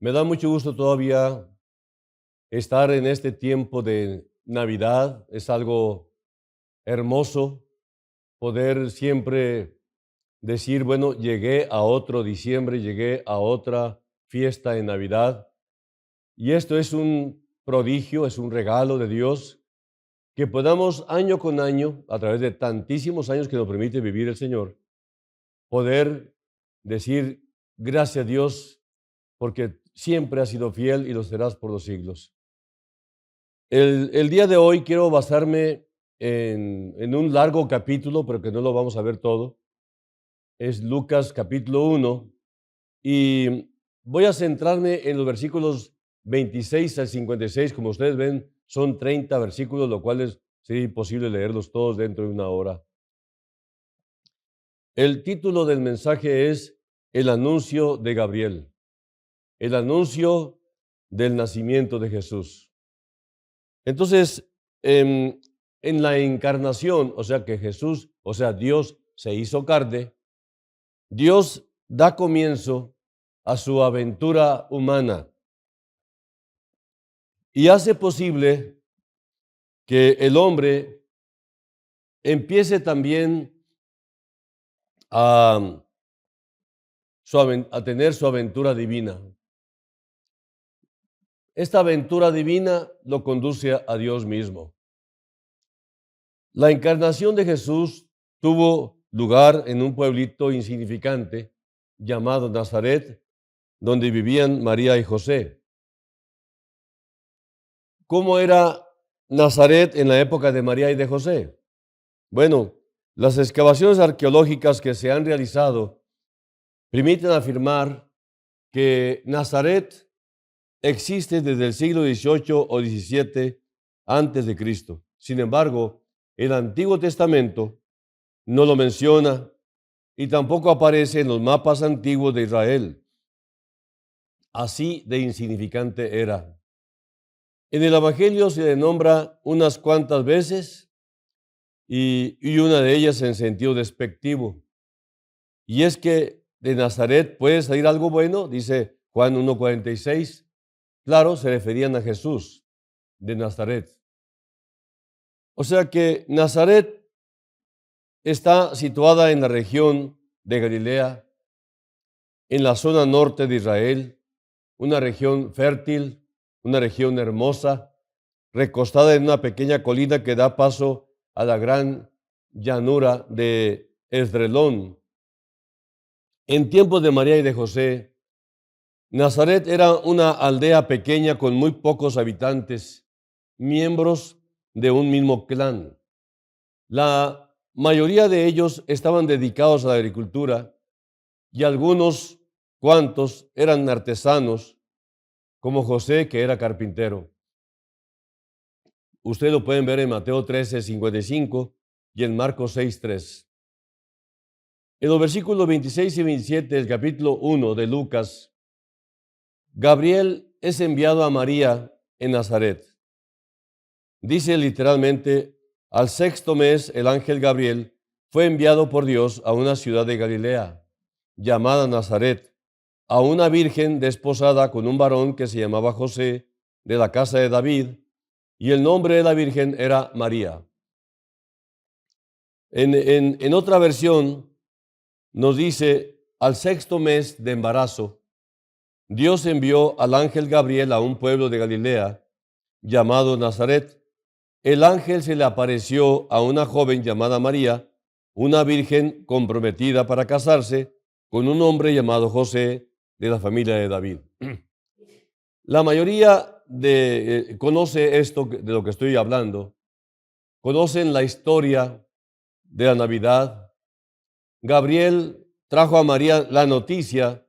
Me da mucho gusto todavía estar en este tiempo de Navidad. Es algo hermoso poder siempre decir, bueno, llegué a otro diciembre, llegué a otra fiesta de Navidad. Y esto es un prodigio, es un regalo de Dios, que podamos año con año, a través de tantísimos años que nos permite vivir el Señor, poder decir gracias a Dios porque siempre has sido fiel y lo serás por los siglos. El día de hoy quiero basarme en un largo capítulo, pero que no lo vamos a ver todo. Es Lucas capítulo 1 y voy a centrarme en los versículos 26 al 56. Como ustedes ven, son 30 versículos, lo cual sería imposible leerlos todos dentro de una hora. El título del mensaje es El anuncio de Gabriel, el anuncio del nacimiento de Jesús. Entonces, en la encarnación, o sea que Jesús, o sea Dios se hizo carne, Dios da comienzo a su aventura humana y hace posible que el hombre empiece también a, a tener su aventura divina. Esta aventura divina lo conduce a Dios mismo. La encarnación de Jesús tuvo lugar en un pueblito insignificante llamado Nazaret, donde vivían María y José. ¿Cómo era Nazaret en la época de María y de José? Bueno, las excavaciones arqueológicas que se han realizado permiten afirmar que Nazaret existe desde el siglo XVIII o XVII antes de Cristo. Sin embargo, el Antiguo Testamento no lo menciona y tampoco aparece en los mapas antiguos de Israel. Así de insignificante era. En el Evangelio se le nombra unas cuantas veces y una de ellas en sentido despectivo. Y es que de Nazaret puede salir algo bueno, dice Juan 1:46. Claro, se referían a Jesús de Nazaret. O sea que Nazaret está situada en la región de Galilea, en la zona norte de Israel, una región fértil, una región hermosa, recostada en una pequeña colina que da paso a la gran llanura de Esdrelón. En tiempos de María y de José, Nazaret era una aldea pequeña con muy pocos habitantes, miembros de un mismo clan. La mayoría de ellos estaban dedicados a la agricultura y algunos cuantos eran artesanos, como José, que era carpintero. Ustedes lo pueden ver en Mateo 13:55 y en Marcos 6:3. En los versículos 26 y 27 del capítulo 1 de Lucas, Gabriel es enviado a María en Nazaret. Dice literalmente, al sexto mes el ángel Gabriel fue enviado por Dios a una ciudad de Galilea, llamada Nazaret, a una virgen desposada con un varón que se llamaba José, de la casa de David, y el nombre de la virgen era María. En otra versión nos dice, al sexto mes de embarazo, Dios envió al ángel Gabriel a un pueblo de Galilea llamado Nazaret. El ángel se le apareció a una joven llamada María, una virgen comprometida para casarse con un hombre llamado José de la familia de David. La mayoría conoce esto de lo que estoy hablando, conocen la historia de la Navidad. Gabriel trajo a María la noticia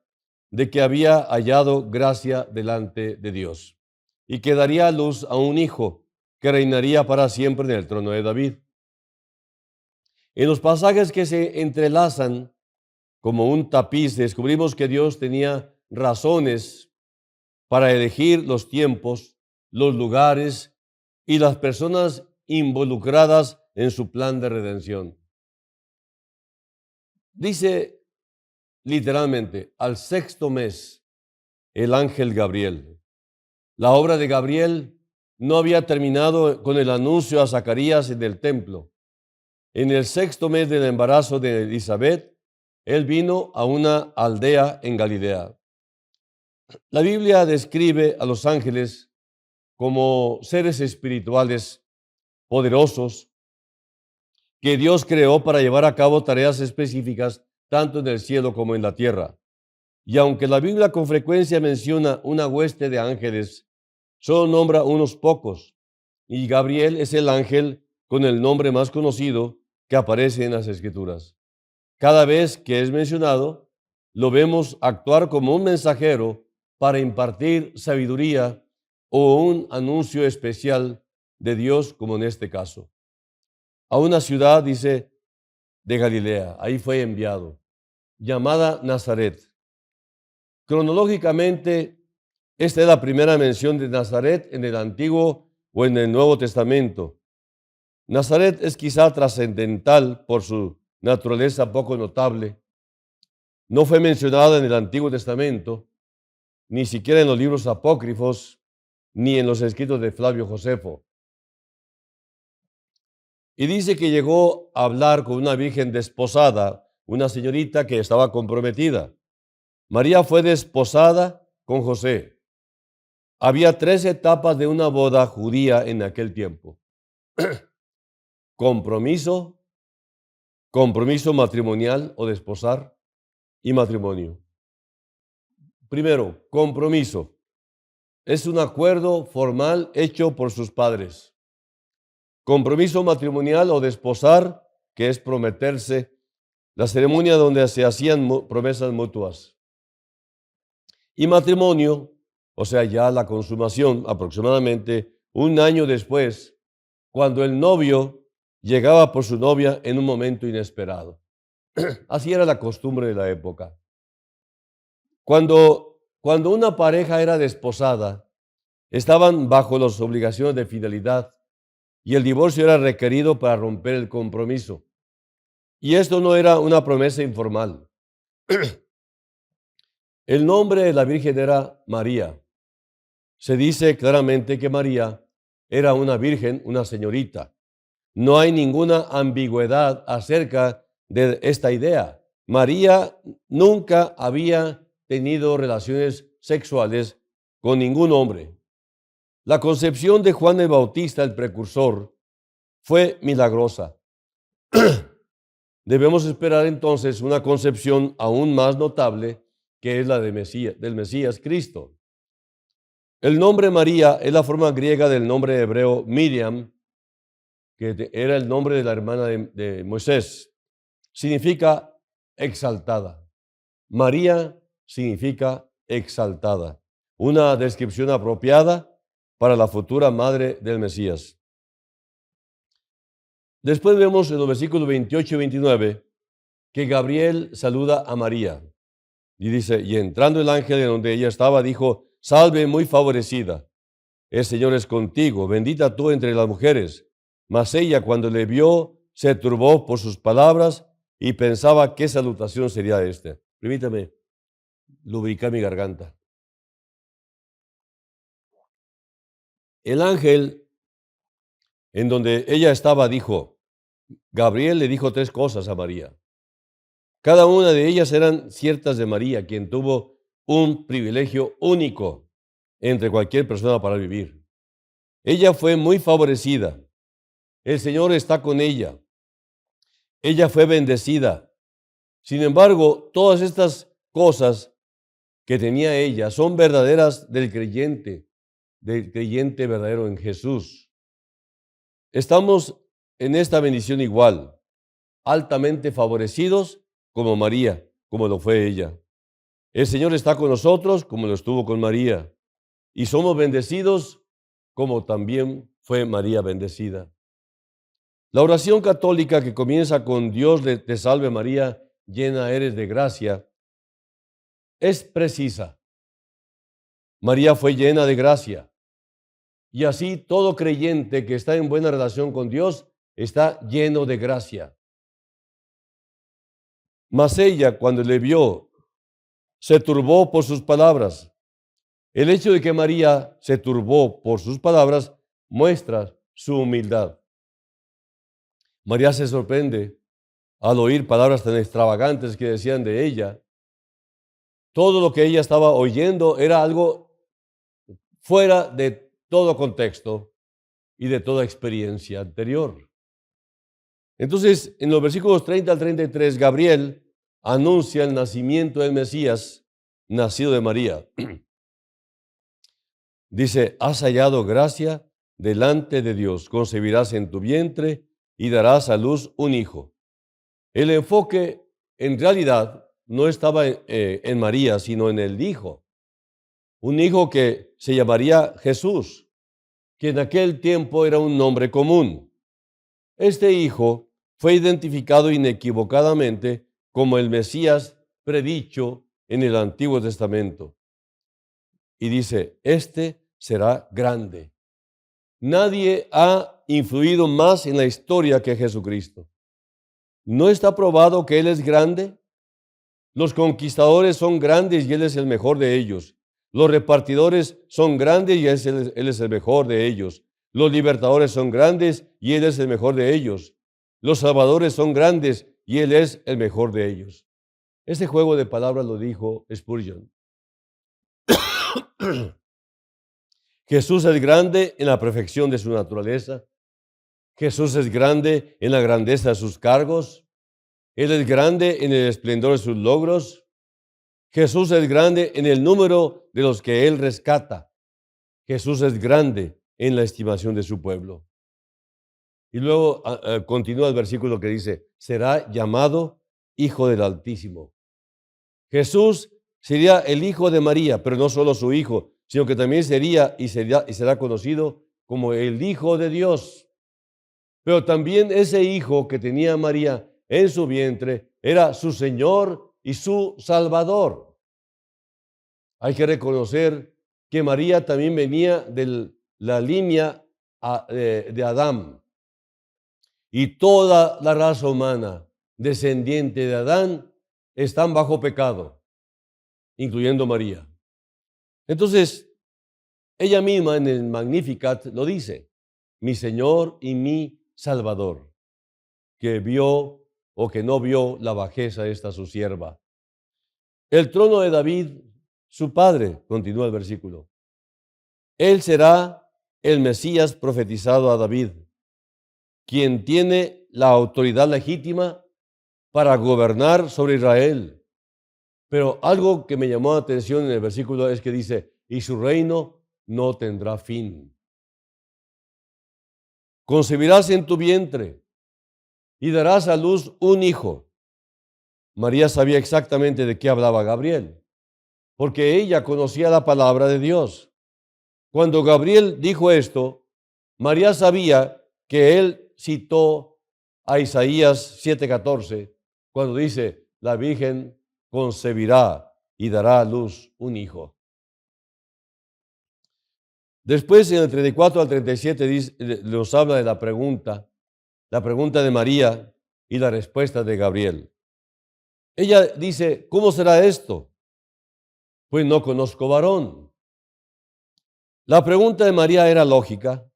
de que había hallado gracia delante de Dios y que daría a luz a un hijo que reinaría para siempre en el trono de David. En los pasajes que se entrelazan como un tapiz, descubrimos que Dios tenía razones para elegir los tiempos, los lugares y las personas involucradas en su plan de redención. Dice literalmente, al sexto mes, el ángel Gabriel. La obra de Gabriel no había terminado con el anuncio a Zacarías en el templo. En el 6º mes del embarazo de Elizabeth, él vino a una aldea en Galilea. La Biblia describe a los ángeles como seres espirituales poderosos que Dios creó para llevar a cabo tareas específicas tanto en el cielo como en la tierra. Y aunque la Biblia con frecuencia menciona una hueste de ángeles, solo nombra unos pocos, y Gabriel es el ángel con el nombre más conocido que aparece en las Escrituras. Cada vez que es mencionado, lo vemos actuar como un mensajero para impartir sabiduría o un anuncio especial de Dios, como en este caso. A una ciudad, dice, de Galilea, ahí fue enviado, llamada Nazaret. Cronológicamente, esta es la primera mención de Nazaret en el Antiguo o en el Nuevo Testamento. Nazaret es quizá trascendental por su naturaleza poco notable. No fue mencionada en el Antiguo Testamento, ni siquiera en los libros apócrifos, ni en los escritos de Flavio Josefo. Y dice que llegó a hablar con una virgen desposada, una señorita que estaba comprometida. María fue desposada con José. Había 3 etapas de una boda judía en aquel tiempo. Compromiso, compromiso matrimonial o desposar y matrimonio. Primero, compromiso. Es un acuerdo formal hecho por sus padres. Compromiso matrimonial o desposar, que es prometerse, la ceremonia donde se hacían promesas mutuas. Y matrimonio, o sea, ya la consumación, aproximadamente un año después, cuando el novio llegaba por su novia en un momento inesperado. Así era la costumbre de la época. Cuando una pareja era desposada, estaban bajo las obligaciones de fidelidad y el divorcio era requerido para romper el compromiso. Y esto no era una promesa informal. El nombre de la Virgen era María. Se dice claramente que María era una virgen, una señorita. No hay ninguna ambigüedad acerca de esta idea. María nunca había tenido relaciones sexuales con ningún hombre. La concepción de Juan el Bautista, el precursor, fue milagrosa. Debemos esperar entonces una concepción aún más notable, que es la del Mesías Cristo. El nombre María es la forma griega del nombre hebreo Miriam, que era el nombre de la hermana de Moisés. Significa exaltada. María significa exaltada. Una descripción apropiada para la futura madre del Mesías. Después vemos en los versículos 28 y 29 que Gabriel saluda a María. Y dice, y entrando el ángel en donde ella estaba, dijo, salve muy favorecida, el Señor es contigo, bendita tú entre las mujeres. Mas ella cuando le vio, se turbó por sus palabras y pensaba qué salutación sería esta. Permítame lubricar mi garganta. El ángel en donde ella estaba dijo, Gabriel le dijo 3 cosas a María. Cada una de ellas eran ciertas de María, quien tuvo un privilegio único entre cualquier persona para vivir. Ella fue muy favorecida. El Señor está con ella. Ella fue bendecida. Sin embargo, todas estas cosas que tenía ella son verdaderas del creyente verdadero en Jesús. Estamos en esta bendición igual, altamente favorecidos como María, como lo fue ella. El Señor está con nosotros como lo estuvo con María. Y somos bendecidos como también fue María bendecida. La oración católica que comienza con Dios te salve María, llena eres de gracia, es precisa. María fue llena de gracia. Y así todo creyente que está en buena relación con Dios está lleno de gracia. Mas ella, cuando le vio, se turbó por sus palabras. El hecho de que María se turbó por sus palabras muestra su humildad. María se sorprende al oír palabras tan extravagantes que decían de ella. Todo lo que ella estaba oyendo era algo fuera de todo contexto y de toda experiencia anterior. Entonces, en los versículos 30 al 33, Gabriel anuncia el nacimiento del Mesías, nacido de María. Dice, has hallado gracia delante de Dios, concebirás en tu vientre y darás a luz un hijo. El enfoque en realidad no estaba en María, sino en el hijo. Un hijo que se llamaría Jesús, que en aquel tiempo era un nombre común. Este hijo fue identificado inequivocadamente como el Mesías predicho en el Antiguo Testamento. Y dice, este será grande. Nadie ha influido más en la historia que Jesucristo. ¿No está probado que Él es grande? Los conquistadores son grandes y Él es el mejor de ellos. Los repartidores son grandes y Él es el mejor de ellos. Los libertadores son grandes y Él es el mejor de ellos. Los salvadores son grandes y Él es el mejor de ellos. Ese juego de palabras lo dijo Spurgeon. Jesús es grande en la perfección de su naturaleza. Jesús es grande en la grandeza de sus cargos. Él es grande en el esplendor de sus logros. Jesús es grande en el número de los que Él rescata. Jesús es grande en la estimación de su pueblo. Y luego continúa el versículo que dice, será llamado Hijo del Altísimo. Jesús sería el hijo de María, pero no solo su hijo, sino que también sería y será conocido como el Hijo de Dios. Pero también ese hijo que tenía María en su vientre era su Señor y su Salvador. Hay que reconocer que María también venía de la línea de Adán. Y toda la raza humana descendiente de Adán están bajo pecado, incluyendo María. Entonces, ella misma en el Magnificat lo dice, mi Señor y mi Salvador, que vio o que no vio la bajeza de esta su sierva. El trono de David, su padre, continúa el versículo. Él será el Mesías profetizado a David, quien tiene la autoridad legítima para gobernar sobre Israel. Pero algo que me llamó la atención en el versículo es que dice, y su reino no tendrá fin. Concebirás en tu vientre y darás a luz un hijo. María sabía exactamente de qué hablaba Gabriel, porque ella conocía la palabra de Dios. Cuando Gabriel dijo esto, María sabía que él citó a Isaías 7:14, cuando dice, la Virgen concebirá y dará a luz un hijo. Después, en el 34 al 37, nos habla de la pregunta de María y la respuesta de Gabriel. Ella dice, ¿cómo será esto? Pues no conozco varón. La pregunta de María era lógica.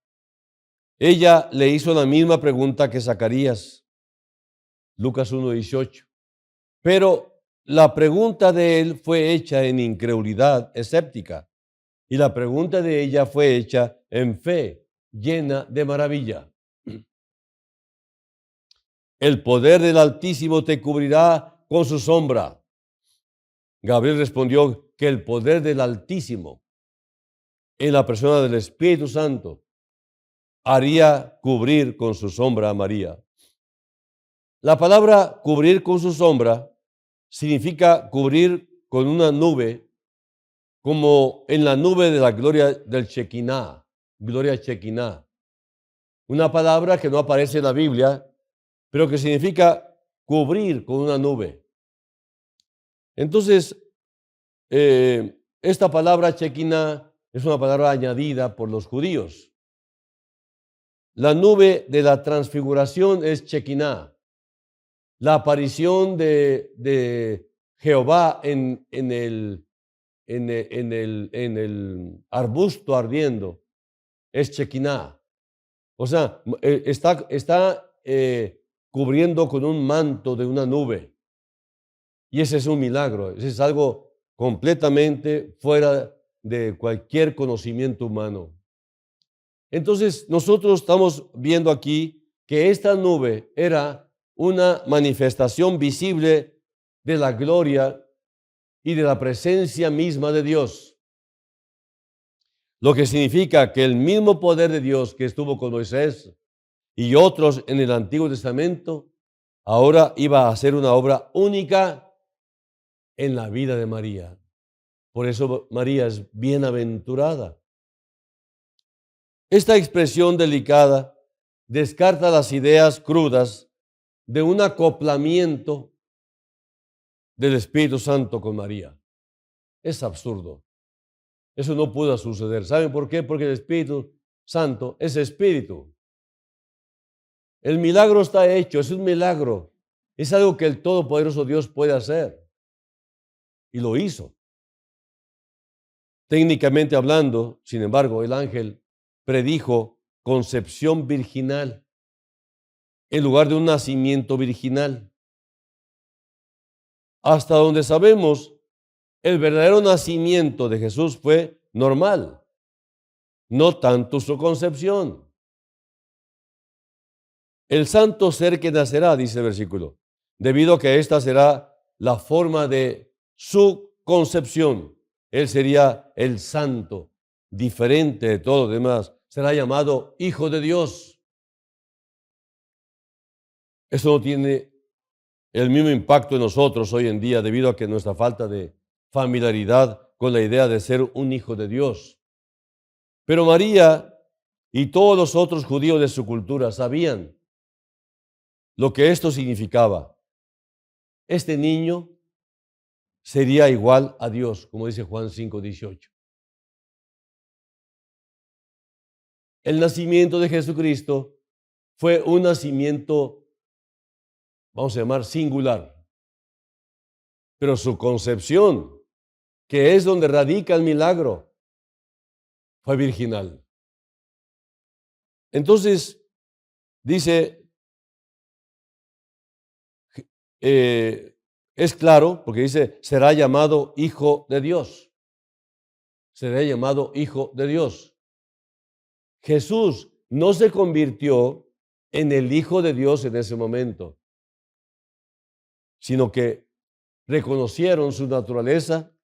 Ella le hizo la misma pregunta que Zacarías, Lucas 1:18. Pero la pregunta de él fue hecha en incredulidad escéptica y la pregunta de ella fue hecha en fe, llena de maravilla. El poder del Altísimo te cubrirá con su sombra. Gabriel respondió que el poder del Altísimo en la persona del Espíritu Santo haría cubrir con su sombra a María. La palabra cubrir con su sombra significa cubrir con una nube, como en la nube de la gloria del Shekinah, gloria Shekinah. Una palabra que no aparece en la Biblia, pero que significa cubrir con una nube. Entonces, esta palabra Shekinah es una palabra añadida por los judíos. La nube de la transfiguración es Shekinah. La aparición de Jehová en en el arbusto ardiendo es Shekinah. O sea, está cubriendo con un manto de una nube. Y ese es un milagro, ese es algo completamente fuera de cualquier conocimiento humano. Entonces, nosotros estamos viendo aquí que esta nube era una manifestación visible de la gloria y de la presencia misma de Dios. Lo que significa que el mismo poder de Dios que estuvo con Moisés y otros en el Antiguo Testamento, ahora iba a hacer una obra única en la vida de María. Por eso María es bienaventurada. Esta expresión delicada descarta las ideas crudas de un acoplamiento del Espíritu Santo con María. Es absurdo. Eso no pudo suceder. ¿Saben por qué? Porque el Espíritu Santo es Espíritu. El milagro está hecho, es un milagro. Es algo que el Todopoderoso Dios puede hacer. Y lo hizo. Técnicamente hablando, sin embargo, el ángel predijo concepción virginal en lugar de un nacimiento virginal. Hasta donde sabemos, el verdadero nacimiento de Jesús fue normal, no tanto su concepción. El santo ser que nacerá, dice el versículo, debido a que esta será la forma de su concepción. Él sería el santo, diferente de todo lo demás. Será llamado Hijo de Dios. Eso no tiene el mismo impacto en nosotros hoy en día debido a que nuestra falta de familiaridad con la idea de ser un hijo de Dios. Pero María y todos los otros judíos de su cultura sabían lo que esto significaba. Este niño sería igual a Dios, como dice Juan 5:18. El nacimiento de Jesucristo fue un nacimiento, vamos a llamar, singular. Pero su concepción, que es donde radica el milagro, fue virginal. Entonces, dice, es claro, porque dice, será llamado Hijo de Dios. Será llamado Hijo de Dios. Jesús no se convirtió en el Hijo de Dios en ese momento, sino que reconocieron su naturaleza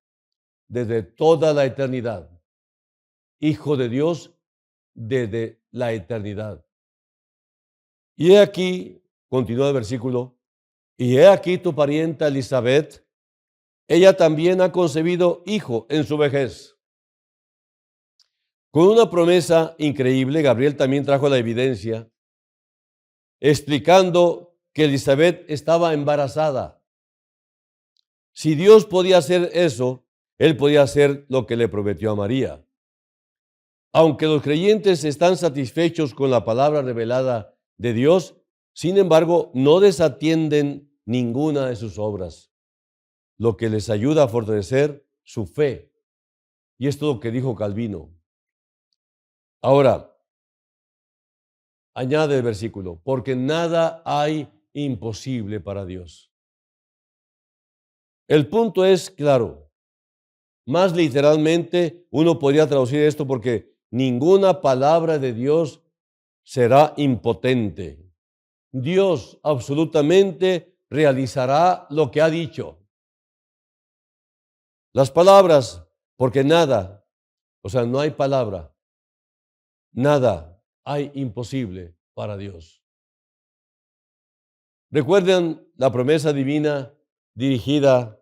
desde toda la eternidad. Hijo de Dios desde la eternidad. Y he aquí, continúa el versículo, y he aquí tu parienta Elizabeth, ella también ha concebido hijo en su vejez. Con una promesa increíble, Gabriel también trajo la evidencia, explicando que Elizabeth estaba embarazada. Si Dios podía hacer eso, Él podía hacer lo que le prometió a María. Aunque los creyentes están satisfechos con la palabra revelada de Dios, sin embargo, no desatienden ninguna de sus obras, lo que les ayuda a fortalecer su fe. Y esto es lo que dijo Calvino. Ahora, añade el versículo, porque nada hay imposible para Dios. El punto es claro. Más literalmente, uno podría traducir esto porque ninguna palabra de Dios será impotente. Dios absolutamente realizará lo que ha dicho. Las palabras, porque nada, o sea, no hay palabra, nada hay imposible para Dios. ¿Recuerdan la promesa divina dirigida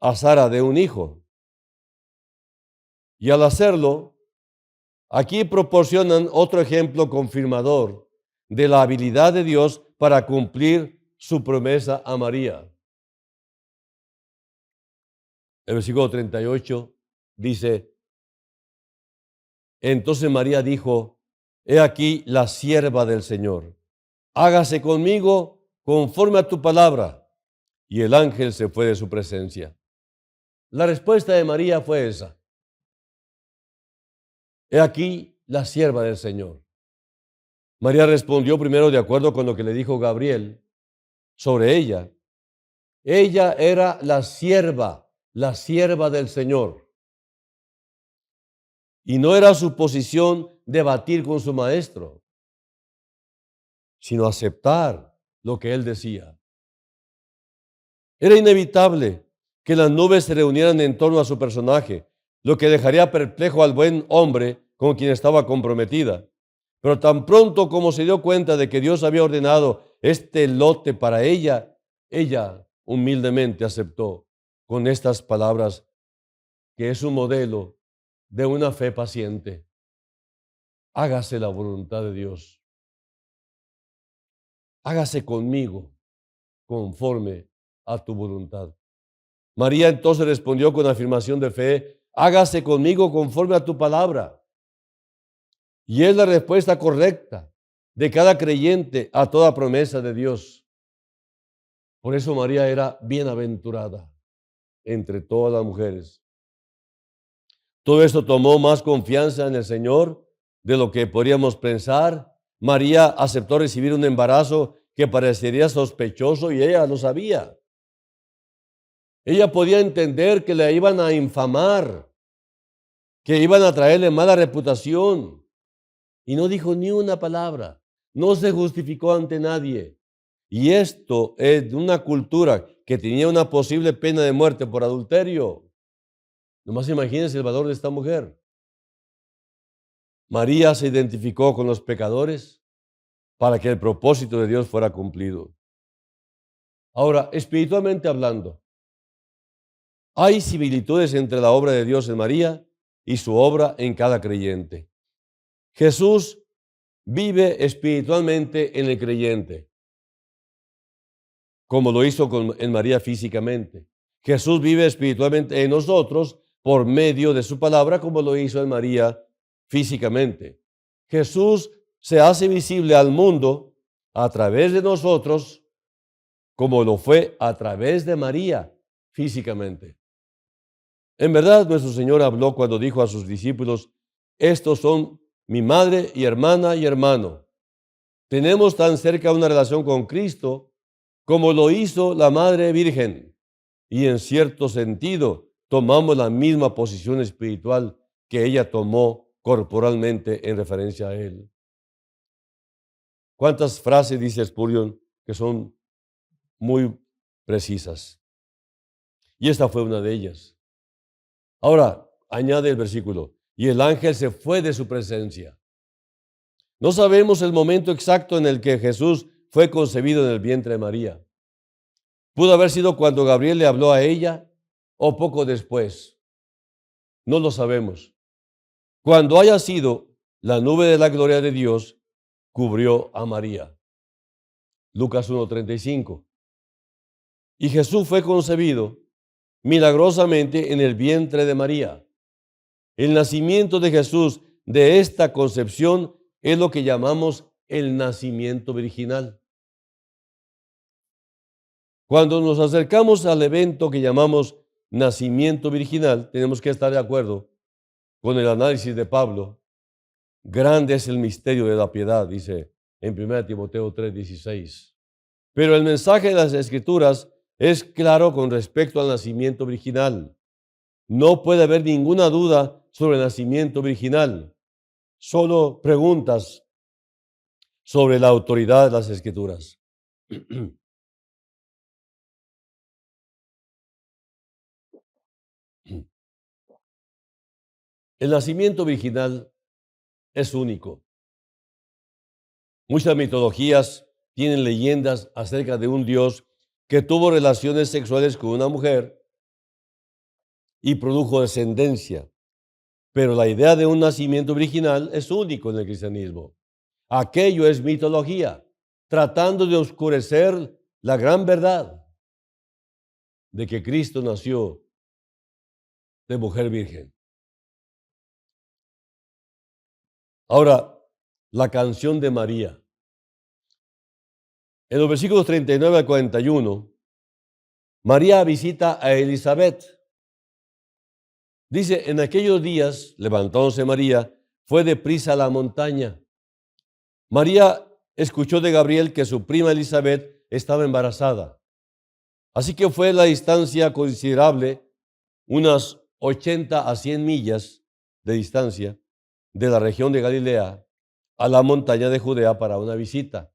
a Sara de un hijo? Y al hacerlo, aquí proporcionan otro ejemplo confirmador de la habilidad de Dios para cumplir su promesa a María. El versículo 38 dice, entonces María dijo, he aquí la sierva del Señor, hágase conmigo conforme a tu palabra. Y el ángel se fue de su presencia. la respuesta de María fue esa. He aquí la sierva del Señor. María respondió primero de acuerdo con lo que le dijo Gabriel sobre ella. Ella era la sierva del Señor. Y no era su posición debatir con su maestro, sino aceptar lo que él decía. Era inevitable que las nubes se reunieran en torno a su personaje, lo que dejaría perplejo al buen hombre con quien estaba comprometida. Pero tan pronto como se dio cuenta de que Dios había ordenado este lote para ella, ella humildemente aceptó con estas palabras, que es un modelo de una fe paciente. Hágase la voluntad de Dios. Hágase conmigo conforme a tu voluntad. María entonces respondió con afirmación de fe, hágase conmigo conforme a tu palabra. Y es la respuesta correcta de cada creyente a toda promesa de Dios. Por eso María era bienaventurada entre todas las mujeres. Todo esto tomó más confianza en el Señor de lo que podríamos pensar. María aceptó recibir un embarazo que parecería sospechoso y ella lo sabía. Ella podía entender que la iban a infamar, que iban a traerle mala reputación. Y no dijo ni una palabra, no se justificó ante nadie. Y esto es de una cultura que tenía una posible pena de muerte por adulterio. Nomás imagínense el valor de esta mujer. María se identificó con los pecadores para que el propósito de Dios fuera cumplido. Ahora, espiritualmente hablando, hay similitudes entre la obra de Dios en María y su obra en cada creyente. Jesús vive espiritualmente en el creyente, como lo hizo en María físicamente. Jesús vive espiritualmente en nosotros por medio de su palabra, como lo hizo en María físicamente. Jesús se hace visible al mundo a través de nosotros, como lo fue a través de María físicamente. En verdad, nuestro Señor habló cuando dijo a sus discípulos, estos son mi madre y hermana y hermano. Tenemos tan cerca una relación con Cristo como lo hizo la Madre Virgen. Y en cierto sentido, tomamos la misma posición espiritual que ella tomó corporalmente en referencia a Él. ¿Cuántas frases dice Spurgeon que son muy precisas? Y esta fue una de ellas. Ahora, añade el versículo, y el ángel se fue de su presencia. No sabemos el momento exacto en el que Jesús fue concebido en el vientre de María. Pudo haber sido cuando Gabriel le habló a ella o poco después. No lo sabemos. Cuando haya sido, la nube de la gloria de Dios cubrió a María. Lucas 1:35. Y Jesús fue concebido milagrosamente en el vientre de María. El nacimiento de Jesús de esta concepción es lo que llamamos el nacimiento virginal. Cuando nos acercamos al evento que llamamos nacimiento virginal, tenemos que estar de acuerdo con el análisis de Pablo. Grande es el misterio de la piedad, dice en 1 Timoteo 3:16. Pero el mensaje de las Escrituras es claro con respecto al nacimiento virginal. No puede haber ninguna duda sobre el nacimiento virginal. Solo preguntas sobre la autoridad de las Escrituras. El nacimiento virginal es único. Muchas mitologías tienen leyendas acerca de un Dios que tuvo relaciones sexuales con una mujer y produjo descendencia. Pero la idea de un nacimiento virginal es único en el cristianismo. Aquello es mitología, tratando de oscurecer la gran verdad de que Cristo nació de mujer virgen. Ahora, la canción de María. En los versículos 39 al 41, María visita a Elizabeth. Dice, en aquellos días, levantándose María, fue deprisa a la montaña. María escuchó de Gabriel que su prima Elizabeth estaba embarazada. Así que fue la distancia considerable, unas 80 a 100 millas de distancia de la región de Galilea a la montaña de Judea para una visita.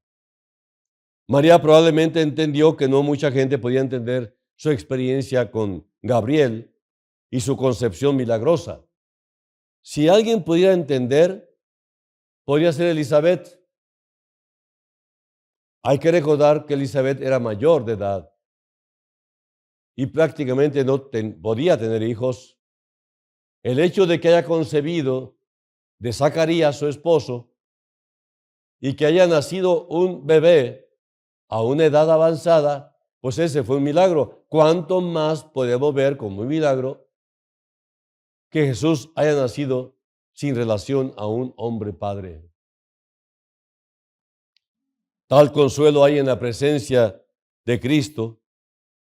María probablemente entendió que no mucha gente podía entender su experiencia con Gabriel y su concepción milagrosa. Si alguien pudiera entender, podría ser Elizabeth. Hay que recordar que Elizabeth era mayor de edad y prácticamente no podía tener hijos. El hecho de que haya concebido de Zacarías, su esposo, y que haya nacido un bebé a una edad avanzada, pues ese fue un milagro. ¿Cuánto más podemos ver como un milagro que Jesús haya nacido sin relación a un hombre padre? Tal consuelo hay en la presencia de Cristo,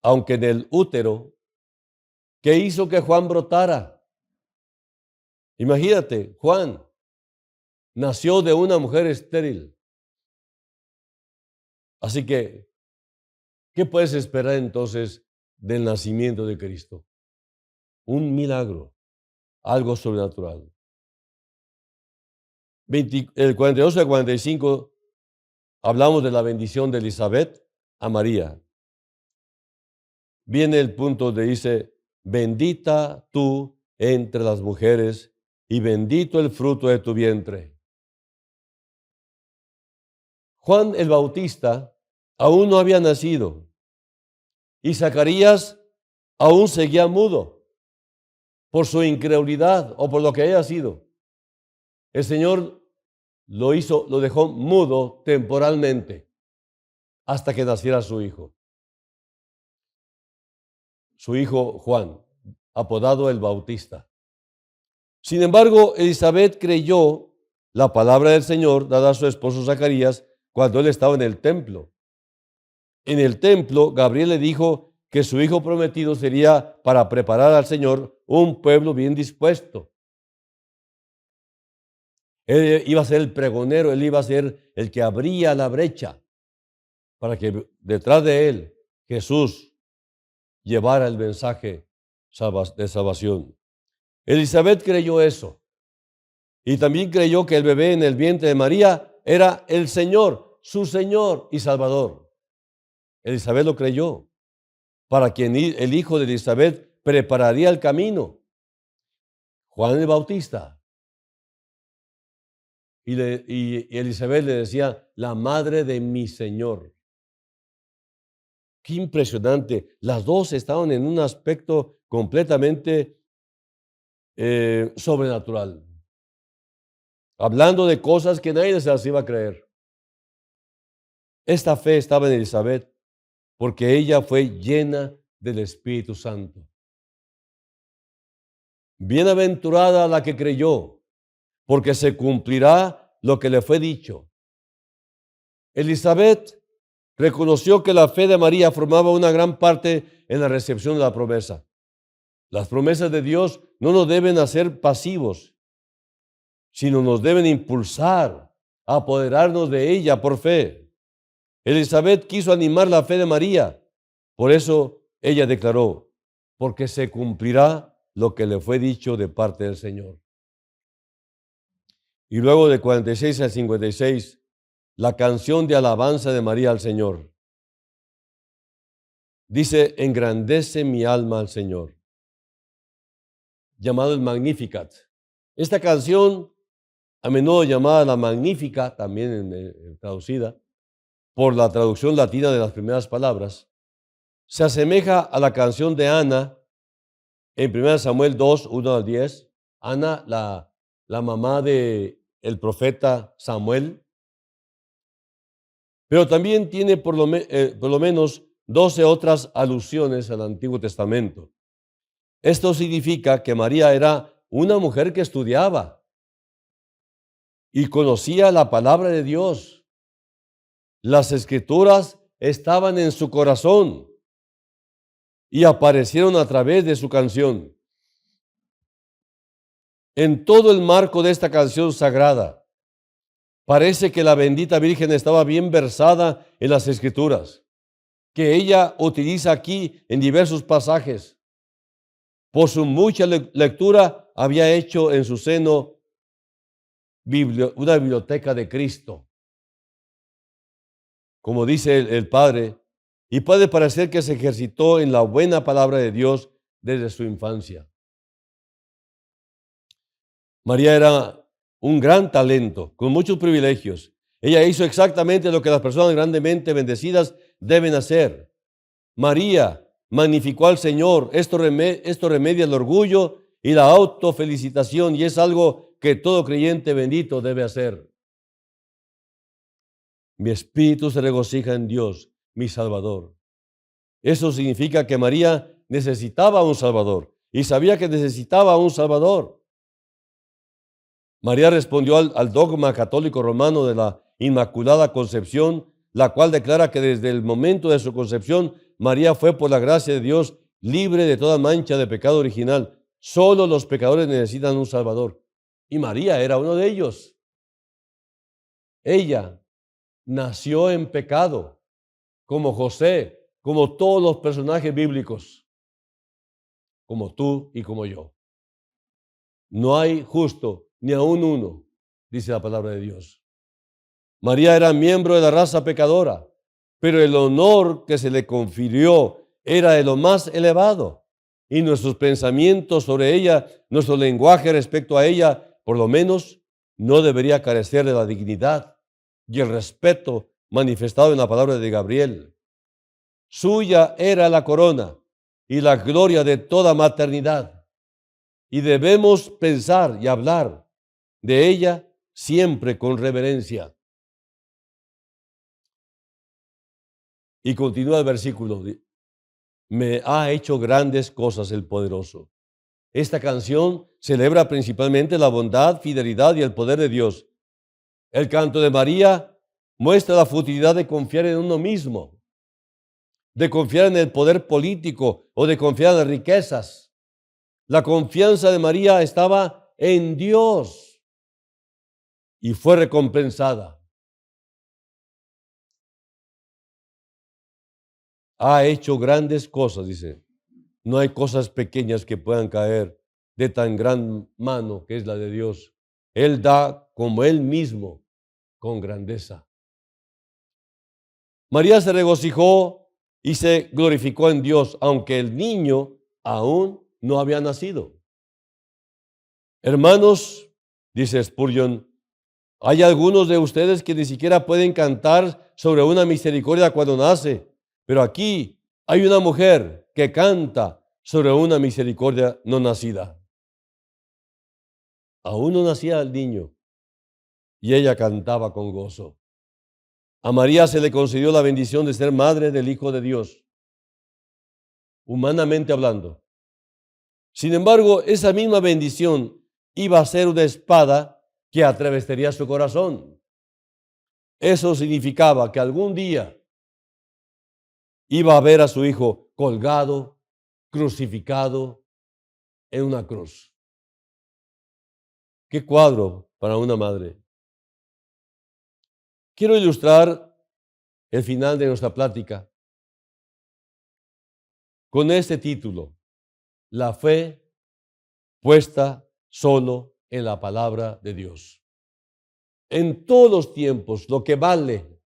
aunque en el útero, que hizo que Juan brotara. Imagínate, Juan nació de una mujer estéril. Así que, ¿qué puedes esperar entonces del nacimiento de Cristo? Un milagro, algo sobrenatural. El 42 al 45 hablamos de la bendición de Elizabeth a María. Viene el punto donde dice, bendita tú entre las mujeres y bendito el fruto de tu vientre. Juan el Bautista aún no había nacido y Zacarías aún seguía mudo por su incredulidad o por lo que haya sido. El Señor lo dejó mudo temporalmente hasta que naciera su hijo Juan, apodado el Bautista. Sin embargo, Elizabeth creyó la palabra del Señor dada a su esposo Zacarías cuando él estaba en el templo. En el templo, Gabriel le dijo que su hijo prometido sería para preparar al Señor un pueblo bien dispuesto. Él iba a ser el pregonero, él iba a ser el que abría la brecha para que detrás de él Jesús llevara el mensaje de salvación. Elizabeth creyó eso y también creyó que el bebé en el vientre de María era el Señor, su Señor y Salvador. Elizabeth lo creyó, para quien el hijo de Elizabeth prepararía el camino. Juan el Bautista. Y Elizabeth le decía, la madre de mi Señor. Qué impresionante. Las dos estaban en un aspecto completamente sobrenatural. Hablando de cosas que nadie se las iba a creer. Esta fe estaba en Elizabeth porque ella fue llena del Espíritu Santo. Bienaventurada la que creyó, porque se cumplirá lo que le fue dicho. Elizabeth reconoció que la fe de María formaba una gran parte en la recepción de la promesa. Las promesas de Dios no nos deben hacer pasivos, sino nos deben impulsar a apoderarnos de ella por fe. Elizabeth quiso animar la fe de María. Por eso ella declaró, porque se cumplirá lo que le fue dicho de parte del Señor. Y luego de 46 al 56, la canción de alabanza de María al Señor. Dice, engrandece mi alma al Señor, llamado el Magnificat. Esta canción, a menudo llamada la Magnífica, también traducida, por la traducción latina de las primeras palabras, se asemeja a la canción de Ana en 1 Samuel 2, 1 al 10. Ana, la mamá del profeta Samuel, pero también tiene por lo menos 12 otras alusiones al Antiguo Testamento. Esto significa que María era una mujer que estudiaba y conocía la palabra de Dios. Las Escrituras estaban en su corazón y aparecieron a través de su canción. En todo el marco de esta canción sagrada, parece que la bendita Virgen estaba bien versada en las Escrituras, que ella utiliza aquí en diversos pasajes. Por su mucha lectura, había hecho en su seno una biblioteca de Cristo, como dice el Padre, y puede parecer que se ejercitó en la buena palabra de Dios desde su infancia. María era un gran talento, con muchos privilegios. Ella hizo exactamente lo que las personas grandemente bendecidas deben hacer. María magnificó al Señor. Esto remedia el orgullo y la autofelicitación, y es algo que todo creyente bendito debe hacer. Mi espíritu se regocija en Dios, mi Salvador. Eso significa que María necesitaba un Salvador y sabía que necesitaba un Salvador. María respondió al dogma católico romano de la Inmaculada Concepción, la cual declara que desde el momento de su concepción, María fue por la gracia de Dios libre de toda mancha de pecado original. Solo los pecadores necesitan un Salvador. Y María era uno de ellos. Ella nació en pecado, como José, como todos los personajes bíblicos, como tú y como yo. No hay justo, ni aun uno, dice la palabra de Dios. María era miembro de la raza pecadora, pero el honor que se le confirió era de lo más elevado. Y nuestros pensamientos sobre ella, nuestro lenguaje respecto a ella, por lo menos, no debería carecer de la dignidad y el respeto manifestado en la palabra de Gabriel. Suya era la corona y la gloria de toda maternidad. Y debemos pensar y hablar de ella siempre con reverencia. Y continúa el versículo. Me ha hecho grandes cosas el poderoso. Esta canción celebra principalmente la bondad, fidelidad y el poder de Dios. El canto de María muestra la futilidad de confiar en uno mismo, de confiar en el poder político o de confiar en las riquezas. La confianza de María estaba en Dios y fue recompensada. Ha hecho grandes cosas, dice. No hay cosas pequeñas que puedan caer de tan gran mano que es la de Dios. Él da como Él mismo, con grandeza. María se regocijó y se glorificó en Dios, aunque el niño aún no había nacido. Hermanos, dice Spurgeon, hay algunos de ustedes que ni siquiera pueden cantar sobre una misericordia cuando nace, pero aquí hay una mujer que canta sobre una misericordia no nacida. Aún no nacía el niño y ella cantaba con gozo. A María se le concedió la bendición de ser madre del Hijo de Dios, humanamente hablando. Sin embargo, esa misma bendición iba a ser una espada que atravesaría su corazón. Eso significaba que algún día iba a ver a su hijo colgado, crucificado en una cruz. Qué cuadro para una madre. Quiero ilustrar el final de nuestra plática con este título: la fe puesta solo en la palabra de Dios. En todos los tiempos, lo que vale,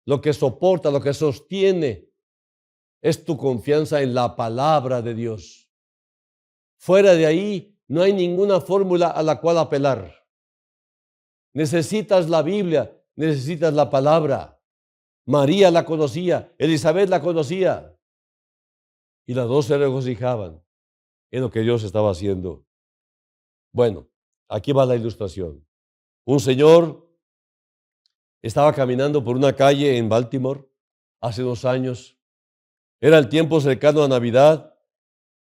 lo que soporta, lo que sostiene, es tu confianza en la palabra de Dios. Fuera de ahí, no hay ninguna fórmula a la cual apelar. Necesitas la Biblia, necesitas la palabra. María la conocía, Elizabeth la conocía, y las dos se regocijaban en lo que Dios estaba haciendo. Bueno, aquí va la ilustración. Un señor estaba caminando por una calle en Baltimore hace 2 años. Era el tiempo cercano a Navidad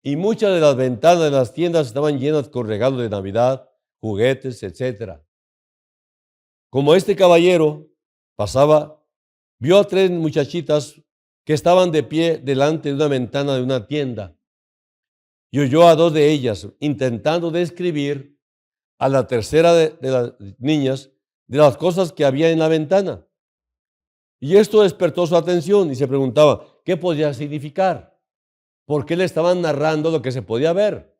y muchas de las ventanas de las tiendas estaban llenas con regalos de Navidad, juguetes, etc. Como este caballero pasaba, vio a 3 muchachitas que estaban de pie delante de una ventana de una tienda y oyó a 2 de ellas intentando describir a la tercera de las niñas de las cosas que había en la ventana. Y esto despertó su atención y se preguntaba, ¿qué podía significar? ¿Por qué le estaban narrando lo que se podía ver?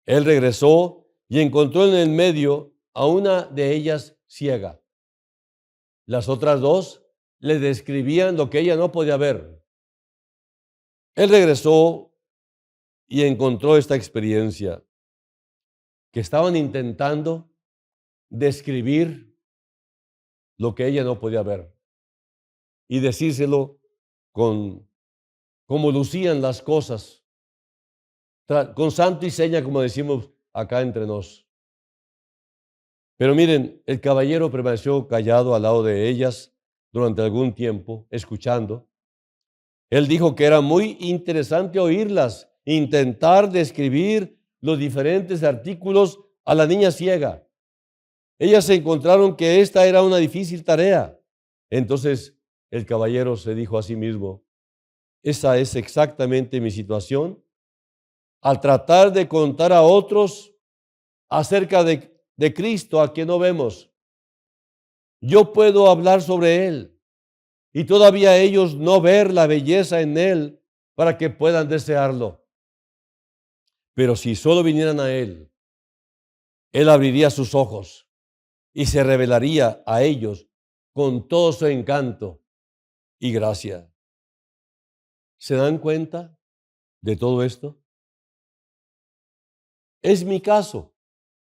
Él regresó y encontró en el medio a una de ellas ciega. Las otras dos le describían lo que ella no podía ver. Él regresó y encontró esta experiencia, que estaban intentando describir lo que ella no podía ver y decírselo con cómo lucían las cosas, con santo y seña, como decimos acá entre nos. Pero miren, el caballero permaneció callado al lado de ellas durante algún tiempo, escuchando. Él dijo que era muy interesante oírlas, intentar describir los diferentes artículos a la niña ciega. Ellas se encontraron que esta era una difícil tarea. Entonces el caballero se dijo a sí mismo, esa es exactamente mi situación al tratar de contar a otros acerca de Cristo a quien no vemos. Yo puedo hablar sobre Él y todavía ellos no ver la belleza en Él para que puedan desearlo. Pero si solo vinieran a Él, Él abriría sus ojos y se revelaría a ellos con todo su encanto y gracia. ¿Se dan cuenta de todo esto? Es mi caso.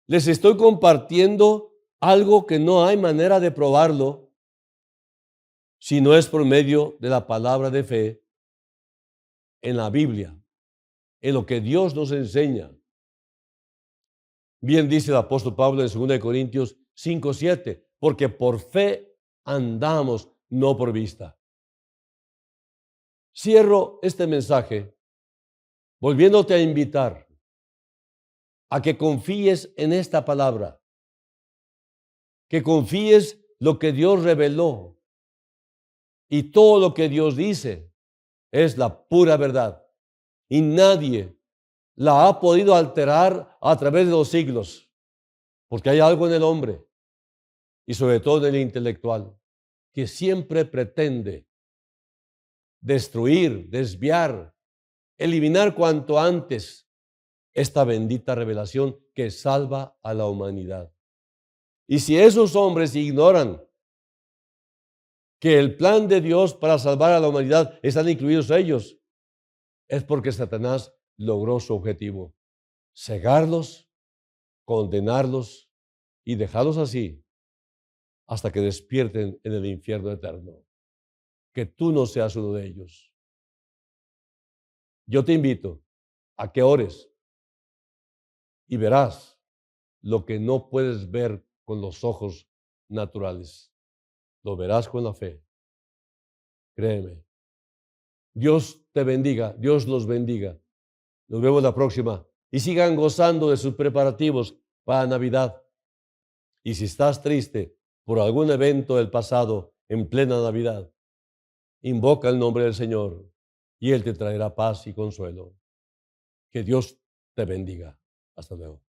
Les estoy compartiendo algo que no hay manera de probarlo si no es por medio de la palabra de fe en la Biblia, en lo que Dios nos enseña. Bien dice el apóstol Pablo en 2 Corintios 5:7, porque por fe andamos, no por vista. Cierro este mensaje volviéndote a invitar a que confíes en esta palabra, que confíes lo que Dios reveló y todo lo que Dios dice es la pura verdad y nadie la ha podido alterar a través de los siglos, porque hay algo en el hombre y sobre todo en el intelectual que siempre pretende destruir, desviar, eliminar cuanto antes esta bendita revelación que salva a la humanidad. Y si esos hombres ignoran que el plan de Dios para salvar a la humanidad están incluidos ellos, es porque Satanás logró su objetivo: cegarlos, condenarlos y dejarlos así hasta que despierten en el infierno eterno. Que tú no seas uno de ellos. Yo te invito a que ores y verás lo que no puedes ver con los ojos naturales. Lo verás con la fe. Créeme. Dios te bendiga, Dios los bendiga. Nos vemos la próxima y sigan gozando de sus preparativos para Navidad. Y si estás triste por algún evento del pasado en plena Navidad, invoca el nombre del Señor y Él te traerá paz y consuelo. Que Dios te bendiga. Hasta luego.